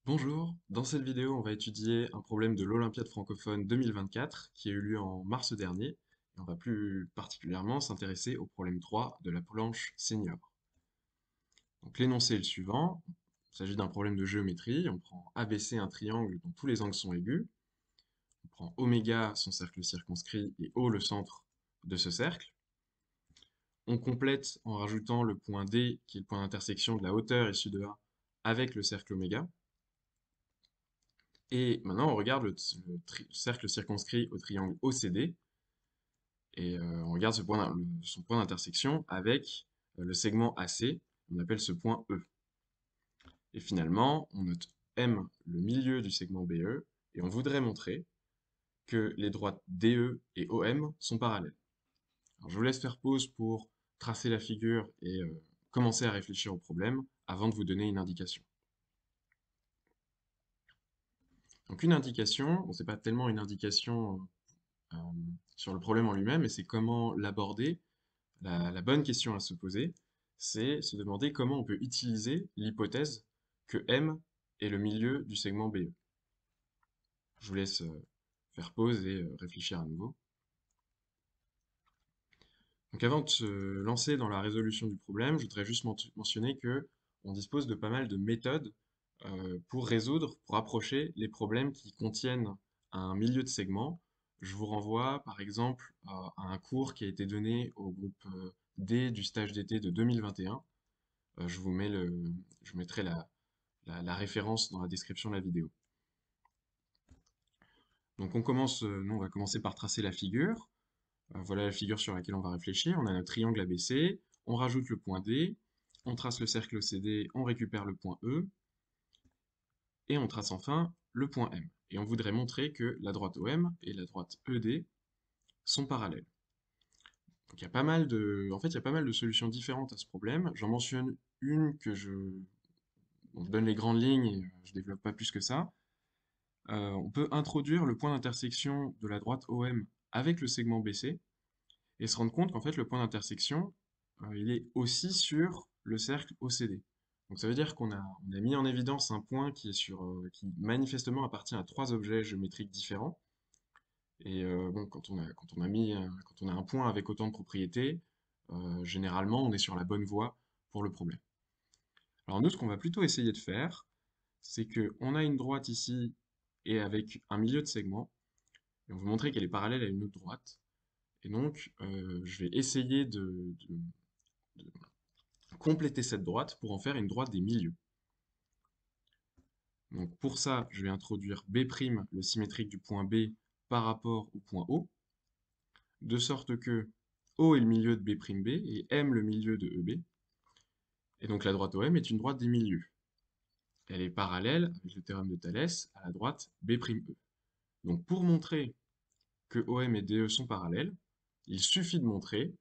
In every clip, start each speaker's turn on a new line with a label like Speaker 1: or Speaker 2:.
Speaker 1: Bonjour, dans cette vidéo on va étudier un problème de l'Olympiade francophone 2024 qui a eu lieu en mars dernier et on va plus particulièrement s'intéresser au problème 3 de la planche senior. Donc l'énoncé est le suivant, il s'agit d'un problème de géométrie, on prend ABC un triangle dont tous les angles sont aigus, on prend oméga son cercle circonscrit et O le centre de ce cercle, on complète en rajoutant le point D qui est le point d'intersection de la hauteur issue de A avec le cercle oméga. Et maintenant, on regarde le cercle circonscrit au triangle OCD, et on regarde son point d'intersection avec le segment AC, on appelle ce point E. Et finalement, on note M, le milieu du segment BE, et on voudrait montrer que les droites DE et OM sont parallèles. Alors, je vous laisse faire pause pour tracer la figure et commencer à réfléchir au problème avant de vous donner une indication. Donc une indication, bon, c'est pas tellement une indication euh, sur le problème en lui-même, et c'est comment l'aborder. La bonne question à se poser, c'est se demander comment on peut utiliser l'hypothèse que M est le milieu du segment BE. Je vous laisse faire pause et réfléchir à nouveau. Donc avant de se lancer dans la résolution du problème, je voudrais juste mentionner que on dispose de pas mal de méthodes pour résoudre, pour approcher les problèmes qui contiennent un milieu de segment. Je vous renvoie par exemple à un cours qui a été donné au groupe D du stage d'été de 2021. Je vous mettrai la référence dans la description de la vidéo. Donc nous on va commencer par tracer la figure. Voilà la figure sur laquelle on va réfléchir. On a notre triangle ABC, on rajoute le point D, on trace le cercle OCD, on récupère le point E, et on trace enfin le point M. Et on voudrait montrer que la droite OM et la droite ED sont parallèles. Donc il y a pas mal il y a pas mal de solutions différentes à ce problème. J'en mentionne une bon, je donne les grandes lignes et je développe pas plus que ça. On peut introduire le point d'intersection de la droite OM avec le segment BC et se rendre compte qu'en fait le point d'intersection, il est aussi sur le cercle OCD. Donc ça veut dire on a mis en évidence un point qui manifestement appartient à trois objets géométriques différents. Et bon, quand on a un point avec autant de propriétés, généralement on est sur la bonne voie pour le problème. Alors nous, ce qu'on va plutôt essayer de faire, c'est qu'on a une droite ici et avec un milieu de segment, et on veut montrer qu'elle est parallèle à une autre droite. Et donc, je vais essayer de compléter cette droite pour en faire une droite des milieux. Donc pour ça, je vais introduire B', le symétrique du point B, par rapport au point O, de sorte que O est le milieu de B'B et M le milieu de EB. Et donc la droite OM est une droite des milieux. Elle est parallèle, avec le théorème de Thalès, à la droite B'E. Donc pour montrer que OM et DE sont parallèles, il suffit de montrer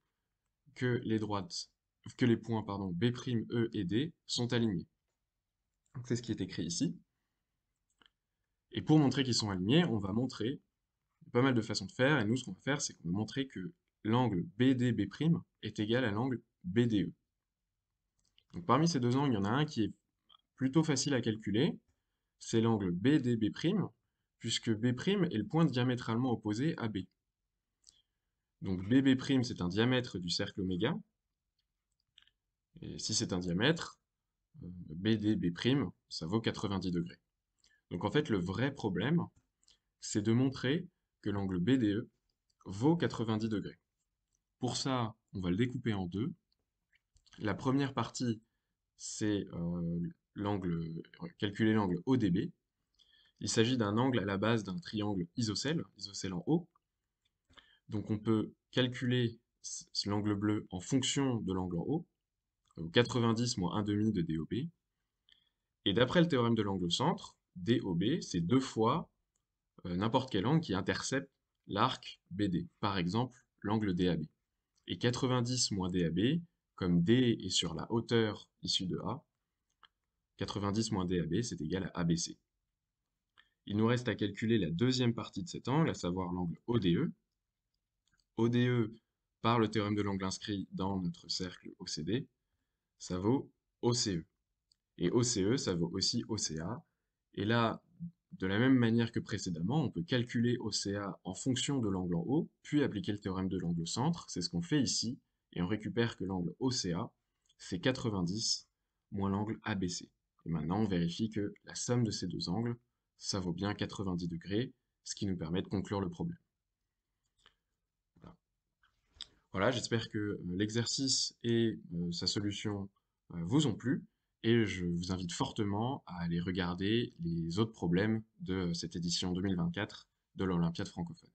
Speaker 1: que les points B', E et D sont alignés. C'est ce qui est écrit ici. Et pour montrer qu'ils sont alignés, on va montrer pas mal de façons de faire, et nous ce qu'on va faire, c'est qu'on va montrer que l'angle BDB' est égal à l'angle BDE. Donc parmi ces deux angles, il y en a un qui est plutôt facile à calculer, c'est l'angle BDB', puisque B' est le point diamétralement opposé à B. Donc BB' c'est un diamètre du cercle oméga, et si c'est un diamètre, BDB', ça vaut 90 degrés. Donc en fait, le vrai problème, c'est de montrer que l'angle BDE vaut 90 degrés. Pour ça, on va le découper en deux. La première partie, c'est calculer l'angle ODB. Il s'agit d'un angle à la base d'un triangle isocèle en haut. Donc on peut calculer l'angle bleu en fonction de l'angle en haut, 90 moins 1,5 de DOB. Et d'après le théorème de l'angle au centre, DOB, c'est deux fois n'importe quel angle qui intercepte l'arc BD, par exemple l'angle DAB. Et 90 moins DAB, comme D est sur la hauteur issue de A, 90 moins DAB, c'est égal à ABC. Il nous reste à calculer la deuxième partie de cet angle, à savoir l'angle ODE. ODE, par le théorème de l'angle inscrit dans notre cercle OCD, ça vaut OCE. Et OCE, ça vaut aussi OCA. Et là, de la même manière que précédemment, on peut calculer OCA en fonction de l'angle en haut, puis appliquer le théorème de l'angle au centre. C'est ce qu'on fait ici, et on récupère que l'angle OCA fait 90 moins l'angle ABC. Et maintenant, on vérifie que la somme de ces deux angles, ça vaut bien 90 degrés, ce qui nous permet de conclure le problème. Voilà, voilà, j'espère que l'exercice et sa solution vous ont plu, et je vous invite fortement à aller regarder les autres problèmes de cette édition 2024 de l'Olympiade francophone.